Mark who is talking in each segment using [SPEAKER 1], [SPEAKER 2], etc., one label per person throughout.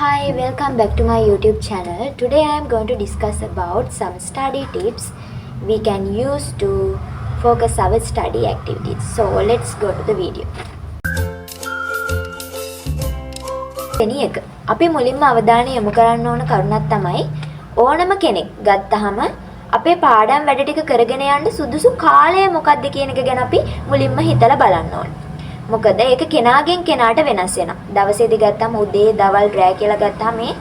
[SPEAKER 1] Hi, welcome back to my YouTube channel. Today I am going to discuss about some study tips we can use to focus our study activities. So let's go to the video. දෙනි එක අපි මුලින්ම අවධානය යොමු කරන්න ඕන කරුණක් තමයි ඕනම කෙනෙක් ගත්තාම අපේ පාඩම් වැඩ ටික කරගෙන යන්න සුදුසු කාලය මොකක්ද කියන එක ගැන අපි මුලින්ම හිතලා බලන්න ඕනේ. මොකද ඒක කෙනාගෙන් කෙනාට වෙනස් වෙනවා. දවසේදී ගත්තාම උදේ, දවල්, රෑ කියලා ගත්තාම මේ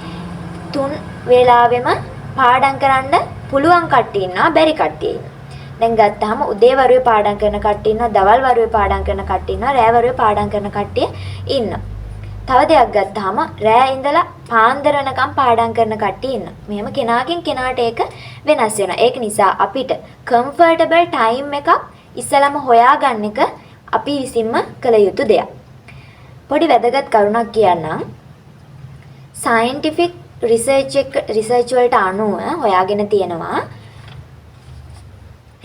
[SPEAKER 1] තුන් වේලාවෙම පාඩම් කරන්න පුළුවන් කට්ටිය ඉන්නවා, බැරි කට්ටිය ඉන්නවා. දැන් ගත්තාම උදේ වරුවේ පාඩම් කරන කට්ටිය ඉන්නවා, දවල් වරුවේ පාඩම් කරන කට්ටිය ඉන්නවා, රෑ වරුවේ පාඩම් කරන කට්ටිය ඉන්නවා. තව දෙයක් ගත්තාම රෑ ඉඳලා පාන්දර වෙනකම් පාඩම් කරන කට්ටිය ඉන්නවා. මෙහෙම කෙනාගෙන් කෙනාට ඒක වෙනස් වෙනවා. ඒක නිසා අපිට කම්ෆර්ටබල් ටයිම් එකක් ඉස්සලම හොයාගන්න එක අපි විසින්ම කළ යුතු දෙයක්. පොඩි වැදගත් කරුණක් කියන්නම්. සයන්ටිෆික් රිසර්ච් වලට අනුව හොයාගෙන තියෙනවා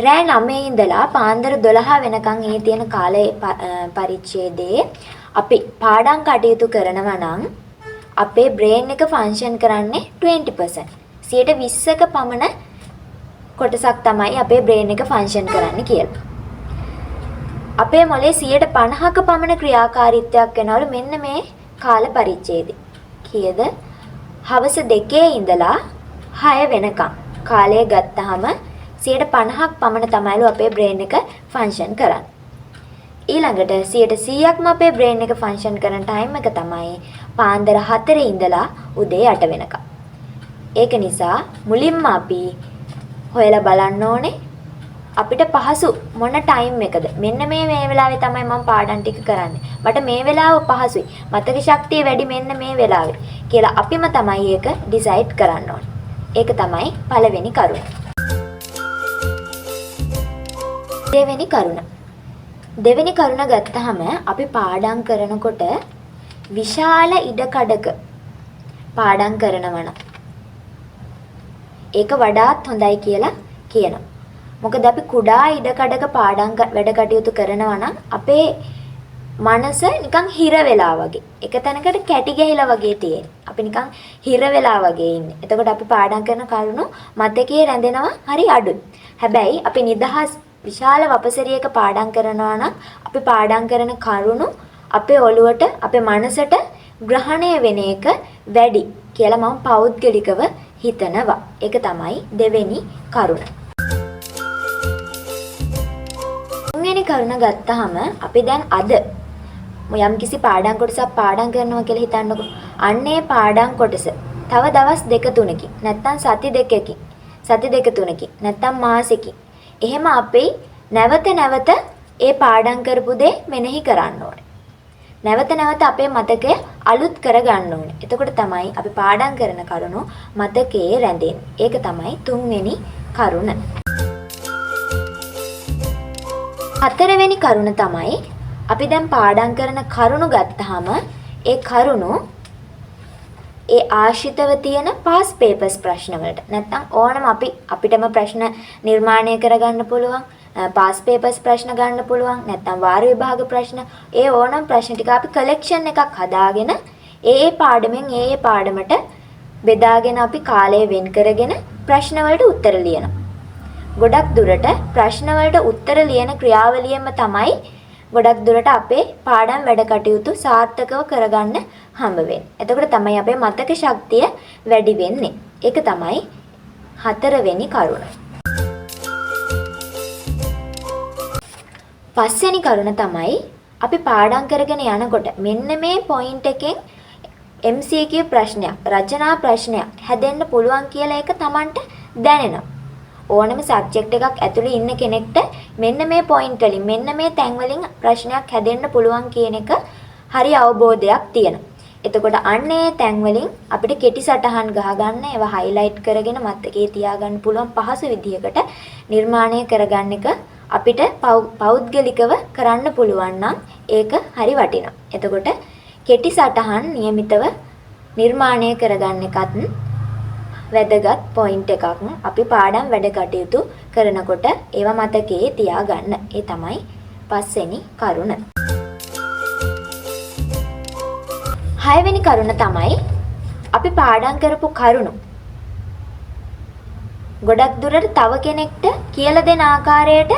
[SPEAKER 1] රෑ 9 ඉඳලා පාන්දර 12 වෙනකන් මේ තියෙන කාල පරිච්ඡේදයේ අපි පාඩම් කටයුතු කරනවා නම් අපේ බ්‍රේන් එක ෆන්ක්ෂන් කරන්නේ 20%. 20%ක පමණ කොටසක් තමයි අපේ බ්‍රේන් එක ෆන්ක්ෂන් කරන්නේ කියලා. අපේ මොලේ 50%ක පමණ ක්‍රියාකාරීත්වයක් වෙනවලු මෙන්න මේ කාල පරිච්ඡේදය. කීයද? හවස 2 ඉඳලා 6 වෙනකම් කාලය ගත්තාම 50%ක් පමණ තමයිලු අපේ බ්‍රේන් එක ෆන්ක්ෂන් කරන්නේ. ඊළඟට 100%ක්ම අපේ බ්‍රේන් එක ෆන්ක්ෂන් කරන ටයිම් එක තමයි පාන්දර 4 ඉඳලා උදේ 8 වෙනකම්. ඒක නිසා මුලින්ම අපි හොයලා බලන්න ඕනේ අපිට පහසු මොන ටයිම් එකද. මෙන්න මේ වෙලාවේ තමයි මම පාඩම් ටික කරන්නේ. මට මේ වෙලාව පහසුයි. මතක ශක්තිය වැඩි මෙන්න මේ වෙලාවේ කියලා අපිම තමයි ඒක ඩිසයිඩ් කරන්න ඕනේ. ඒක තමයි පළවෙනි කරුණ. දෙවෙනි කරුණ ගත්තාම අපි පාඩම් කරනකොට විශාල ඉඩකඩක පාඩම් කරනවා නම් ඒක වඩාත් හොඳයි කියලා කියනවා. මොකද අපි කුඩා ඉඩකඩක පාඩම් වැඩ කටයුතු කරනවා නම් අපේ මනස නිකන් හිර වෙලා වගේ. එක තැනකට කැටි ගහලා වගේ තියෙන. අපි නිකන් හිර වෙලා වගේ ඉන්නේ. එතකොට අපි පාඩම් කරන කරුණු මතකයේ රැඳෙනවා හරි අඩුයි. හැබැයි අපි නිදහස් විශාල වපසරියක පාඩම් කරනවා නම් අපි පාඩම් කරන කරුණු අපේ ඔළුවට අපේ මනසට ග්‍රහණය වෙන එක වැඩි කියලා මම පෞද්ගලිකව හිතනවා. ඒක තමයි දෙවෙනි කරුණ. තුන්වෙනි කරුණ ගත්තාම අපි දැන් අද යම්කිසි පාඩම් කොටසක් පාඩම් කරනවා කියලා හිතන්නකො. අන්නේ පාඩම් කොටස තව දවස් 2-3කින් නැත්නම් සති 2කින් නැත්නම් මාසෙකින් එහෙම අපි නැවත ඒ පාඩම් කරපු දේ මෙනෙහි කරන්න ඕනේ. නැවත අපේ මතකය අලුත් කරගන්න ඕනේ. එතකොට තමයි අපි පාඩම් කරන කරුණු මතකයේ රැඳෙන්නේ. ඒක තමයි තුන්වෙනි කරුණ. හතරවෙනි කරුණ තමයි අපි දැන් පාඩම් කරන කරුණු ගත්තාම ඒ කරුණු ඒ ආශ්‍රිතව තියෙන පාස් පේපර්ස් ප්‍රශ්න වලට නැත්නම් ඕනම අපිටම ප්‍රශ්න නිර්මාණය කරගන්න පුළුවන් පාස් පේපර්ස් ප්‍රශ්න ගන්න පුළුවන් නැත්නම් වාර විභාග ප්‍රශ්න ඒ ඕනම ප්‍රශ්න ටික අපි කලෙක්ෂන් එකක් හදාගෙන ඒ පාඩමෙන් ඒ පාඩමට බෙදාගෙන අපි කාලය වෙන් කරගෙන ප්‍රශ්න වලට උත්තර ලියනවා. ගොඩක් දුරට ප්‍රශ්න වලට උත්තර ලියන ක්‍රියාවලියෙම තමයි ගොඩක් දුරට අපේ පාඩම් වැඩ කටයුතු සාර්ථකව කරගන්න හම්බ වෙන්නේ. එතකොට තමයි අපේ මතක ශක්තිය වැඩි වෙන්නේ. ඒක තමයි හතරවෙනි කරුණ. පස්වෙනි කරුණ තමයි අපි පාඩම් කරගෙන යනකොට මෙන්න මේ පොයින්ට් එකෙන් MCQ ප්‍රශ්නයක්, රචනා ප්‍රශ්නයක් හැදෙන්න පුළුවන් කියලා ඒක Tamanට දැනෙනවා. ඕනම සබ්ජෙක්ට් එකක් ඇතුලේ ඉන්න කෙනෙක්ට මෙන්න මේ පොයින්ට් වලින් මෙන්න මේ තැන් වලින් ප්‍රශ්නයක් හැදෙන්න පුළුවන් කියන එක හරි අවබෝධයක් තියෙනවා. එතකොට අන්නේ තැන් වලින් අපිට කෙටි සටහන් ගහ ගන්න, ඒවා හයිලයිට් කරගෙන මතකයේ තියාගන්න පුළුවන් පහසු විදිහකට නිර්මාණය කරගන්න එක අපිට පෞද්ගලිකව කරන්න පුළුවන් නම් ඒක හරි වටිනවා. එතකොට කෙටි සටහන් નિયમિતව නිර්මාණය කරගන්න එකත් වැදගත් පොයින්ට් එකක්. අපි පාඩම් වැඩ කටයුතු කරනකොට ඒවා මතකයේ තියාගන්න. ඒ තමයි පස්වෙනි කරුණ. 6වෙනි කරුණ තමයි අපි පාඩම් කරපු කරුණු ගොඩක් දුරට තව කෙනෙක්ට කියලා දෙන ආකාරයට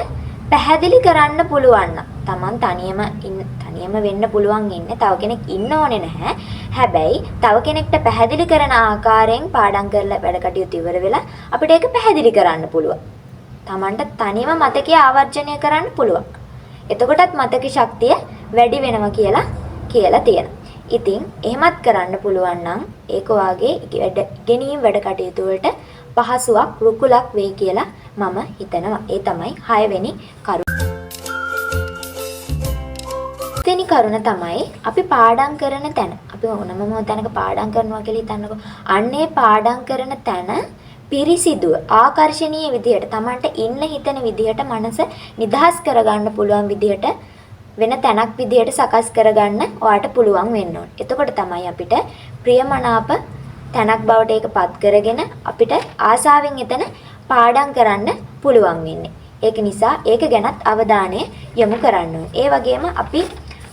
[SPEAKER 1] පැහැදිලි කරන්න පුළුවන් නම් Taman තනියම වෙන්න පුළුවන් ඉන්නේ තව කෙනෙක් ඉන්න ඕනේ නැහැ. හැබැයි තව කෙනෙක්ට පැහැදිලි කරන ආකාරයෙන් පාඩම් කරලා වැඩ කටයුතු ඉවර වෙලා අපිට ඒක පැහැදිලි කරන්න පුළුවන්. Tamanට තනියම මතකය ආවර්ජනය කරන්න පුළුවන්. එතකොටත් මතක ශක්තිය වැඩි වෙනවා කියලා තියෙනවා. ඉතින් එහෙමත් කරන්න පුළුවන් නම් ඒක වාගේ ඉගෙනීම් වැඩ කටයුතු වලට පහසුවක් රුකුලක් වෙයි කියලා මම හිතනවා. ඒ තමයි 6 වෙනි කරුණ. දෙවෙනි කරුණ තමයි අපි පාඩම් කරන තැන. අපි ඕනම මොහොතක පාඩම් කරනවා කියලා හිතන්නකෝ. අන්නේ පාඩම් කරන තැන පිරිසිදුව ආකර්ශනීය විදිහට Tamanට ඉන්න හිතන විදිහට මනස නිදහස් කරගන්න පුළුවන් විදිහට වෙන තැනක් විදිහට සකස් කරගන්න ඔයාට පුළුවන් වෙන්න ඕනේ. එතකොට තමයි අපිට ප්‍රියමනාප තැනක් බවට ඒකපත් කරගෙන අපිට ආසාවෙන් එතන පාඩම් කරන්න පුළුවන් වෙන්නේ. ඒක නිසා ඒක ගැනත් අවධානය යොමු කරන්න ඕනේ. ඒ වගේම අපි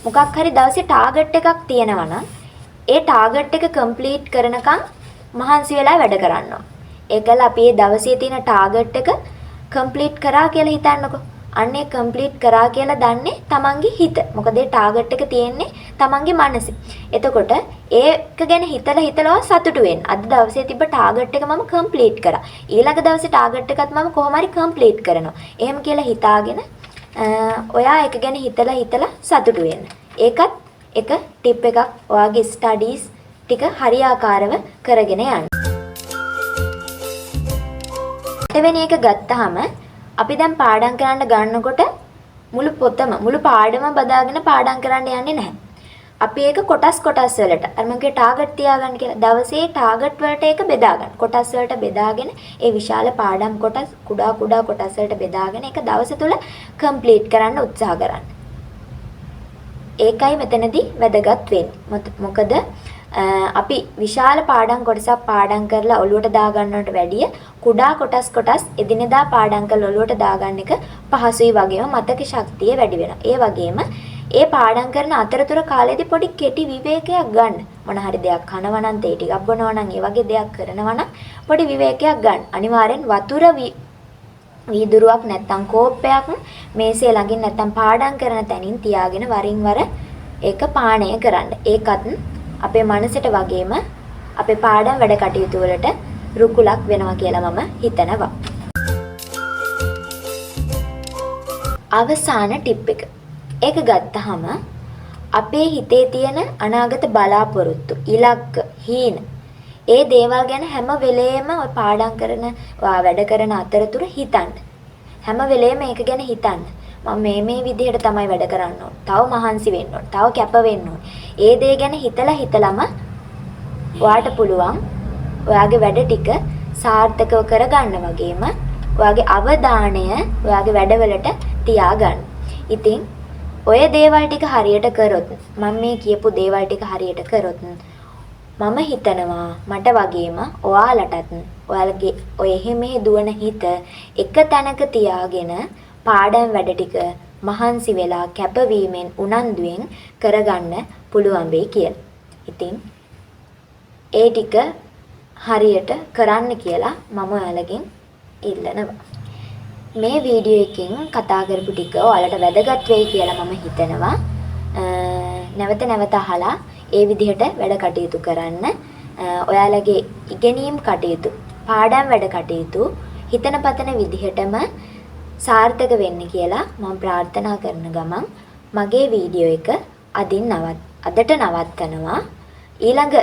[SPEAKER 1] මොකක් හරි දවසේ ටාගට් එකක් තියෙනවා නම් ඒ ටාගට් එක කම්ප්ලීට් කරනකම් මහන්සි වෙලා වැඩ කරන්න ඕනේ. ඒකල අපි මේ දවසේ තියෙන ටාගට් එක කම්ප්ලීට් කරා කියලා හිතන්නකෝ. අන්නේ කම්ප්ලීට් කරා කියලා දන්නේ තමන්ගේ හිත. මොකද ඒ ටාගට් එක තියෙන්නේ තමන්ගේ මනසේ. එතකොට ඒක ගැන හිතලා සතුටු වෙන්න. අද දවසේ තිබ්බ ටාගට් එක මම කම්ප්ලීට් කරා. ඊළඟ දවසේ ටාගට් එකත් මම කොහොම හරි කම්ප්ලීට් කරනවා. එහෙම කියලා හිතාගෙන ඔයා ඒක ගැන හිතලා සතුටු වෙන්න. ඒකත් එක ටිප් එකක් ඔයාගේ ස්ටඩීස් ටික හරියාකාරව කරගෙන යන්න. 8 වෙනි එක ගත්තාම අපි දැන් පාඩම් කරන්න ගන්නකොට මුළු පාඩම බදාගෙන පාඩම් කරන්න යන්නේ නැහැ. අපි ඒක කොටස් වලට අර මම කිය ටාගට් තියාගන්න කියලා. දවසේ ටාගට් වලට ඒක බෙදා ගන්න. කොටස් වලට බෙදාගෙන ඒ විශාල පාඩම් කොටස් කුඩා කොටස් වලට බෙදාගෙන ඒක දවස තුල කම්ප්ලීට් කරන්න උත්සාහ කරන්න. ඒකයි මෙතනදී වැදගත් වෙන්නේ. මොකද අපි විශාල පාඩම් කොටසක් පාඩම් කරලා ඔළුවට දා ගන්නවට වැඩිය කුඩා කොටස් එදිනෙදා පාඩම් කරලා ඔළුවට දාගන්න එක පහසුයි වගේම මතක ශක්තිය වැඩි වෙනවා. ඒ වගේම ඒ පාඩම් කරන අතරතුර කාලෙදී පොඩි කෙටි විවේකයක් ගන්න. මොන හරි දෙයක් කනවා නම් තේ ටිකක් බොනවා නම් ඒ වගේ දෙයක් කරනවා නම් පොඩි විවේකයක් ගන්න. අනිවාර්යෙන් වතුර වීදුරුවක් නැත්තම් කෝප්පයක් මේසේ ළඟින් නැත්තම් පාඩම් කරන තැනින් තියාගෙන වරින් වර ඒක පානය කරන්න. ඒකත් අපේ මනසට වගේම අපේ පාඩම් වැඩ කටයුතු වලට රුකුලක් වෙනවා කියලා මම හිතනවා. අවසාන ටිප් එක. ඒක ගත්තාම අපේ හිතේ තියෙන අනාගත බලාපොරොත්තු, ඉලක්ක, හීන ඒ දේවල් ගැන හැම වෙලේම ඔය පාඩම් කරන වැඩ කරන අතරතුර හිතන්න. හැම වෙලේම ඒක ගැන හිතන්න. මම මේ විදිහට තමයි වැඩ කරන්න ඕන. තව මහන්සි වෙන්න ඕන. තව කැප වෙන්න ඕන. ඒ දේ ගැන හිතලම ඔයාට පුළුවන් ඔයාගේ වැඩ ටික සාර්ථකව කරගන්න වගේම ඔයාගේ අවධානය ඔයාගේ වැඩවලට තියාගන්න. ඉතින් ඔය දේවල් ටික හරියට කරොත් මම මේ කියපු දේවල් ටික හරියට කරොත් මම හිතනවා මට වගේම ඔයාලටත් ඔයාලගේ ඔය එහෙමේ දුවන හිත එක තැනක තියාගෙන පාඩම් වැඩ ටික මහන්සි වෙලා කැපවීමෙන් උනන්දුවෙන් කරගන්න පුළුවන් වෙයි කියලා. ඉතින් ඒ ටික හරියට කරන්න කියලා මම ඔයාලගෙන් ඉල්ලනවා. මේ වීඩියෝ එකෙන් කතා කරපු ටික ඔයාලට වැදගත් වෙයි කියලා මම හිතනවා. නැවත අහලා ඒ විදිහට වැඩ කටයුතු කරන්න. ඔයාලගේ ඉගෙනීම් කටයුතු, පාඩම් වැඩ කටයුතු හිතන පතන විදිහටම සාර්ථක වෙන්න කියලා මම ප්‍රාර්ථනා කරන ගමන් මගේ වීඩියෝ එක අදට නවත්තනවා. ඊළඟ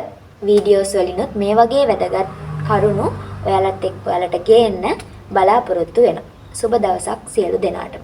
[SPEAKER 1] වීඩියෝස් වලිනුත් මේ වගේ වැදගත් කරුණු ඔයාලට ගේන්න බලාපොරොත්තු වෙනවා. සුබ දවසක් සියලු දෙනාටම.